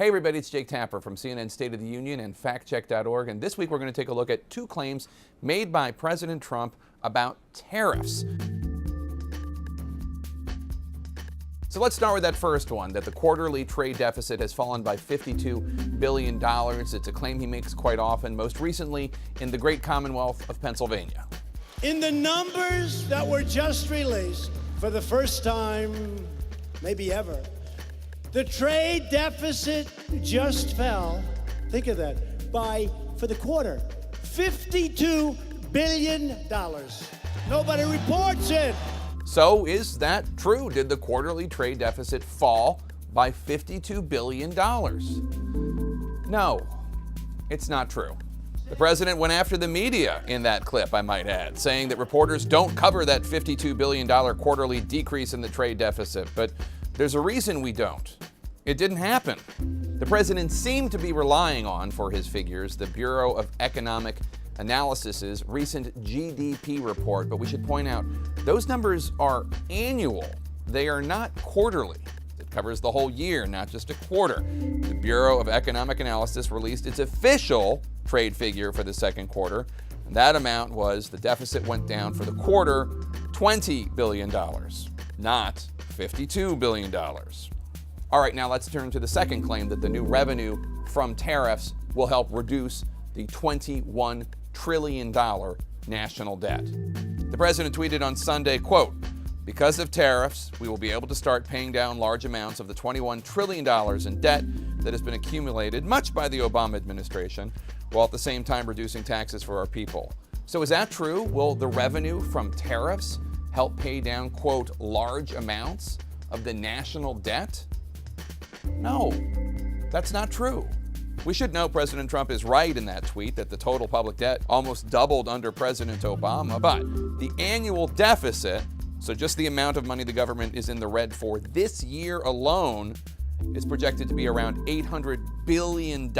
Hey everybody, it's Jake Tapper from CNN State of the Union and factcheck.org, and this week we're going to take a look at two claims made by President Trump about tariffs. So let's start with that first one, that the quarterly trade deficit has fallen by $52 billion. It's a claim he makes quite often, most recently in the great Commonwealth of Pennsylvania. In the numbers that were just released, for the first time, maybe ever, the trade deficit just fell, think of that, for the quarter, $52 billion. Nobody reports it. So is that true? Did the quarterly trade deficit fall by $52 billion? No, it's not true. The president went after the media in that clip, I might add, saying that reporters don't cover that $52 billion quarterly decrease in the trade deficit. But there's a reason we don't. It didn't happen. The president seemed to be relying on, for his figures, the Bureau of Economic Analysis's recent GDP report. But we should point out, those numbers are annual. They are not quarterly. It covers the whole year, not just a quarter. The Bureau of Economic Analysis released its official trade figure for the second quarter. And that amount was, the deficit went down for the quarter, $20 billion, not $52 billion. All right, now let's turn to the second claim, that the new revenue from tariffs will help reduce the $21 trillion national debt. The president tweeted on Sunday, quote, "Because of tariffs, we will be able to start paying down large amounts of the $21 trillion in debt that has been accumulated, much by the Obama administration, while at the same time reducing taxes for our people." So is that true? Will the revenue from tariffs help pay down, quote, large amounts of the national debt? No, that's not true. We should note President Trump is right in that tweet that the total public debt almost doubled under President Obama, but the annual deficit, so just the amount of money the government is in the red for this year alone, is projected to be around $800 billion,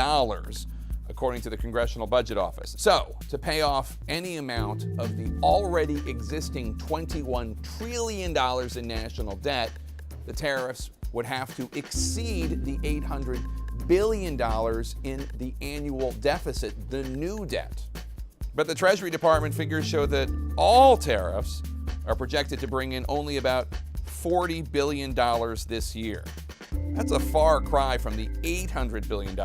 according to the Congressional Budget Office. So, to pay off any amount of the already existing $21 trillion in national debt, the tariffs would have to exceed the $800 billion in the annual deficit, the new debt. But the Treasury Department figures show that all tariffs are projected to bring in only about $40 billion this year. That's a far cry from the $800 billion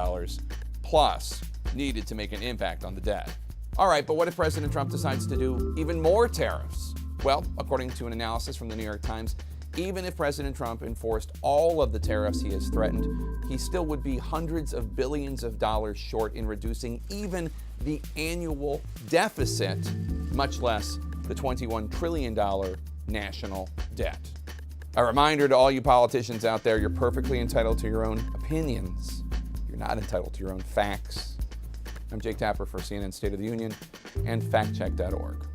plus needed to make an impact on the debt. All right, but what if President Trump decides to do even more tariffs? Well, according to an analysis from the New York Times, even if President Trump enforced all of the tariffs he has threatened, he still would be hundreds of billions of dollars short in reducing even the annual deficit, much less the $21 trillion national debt. A reminder to all you politicians out there, you're perfectly entitled to your own opinions. You're not entitled to your own facts. I'm Jake Tapper for CNN State of the Union and factcheck.org.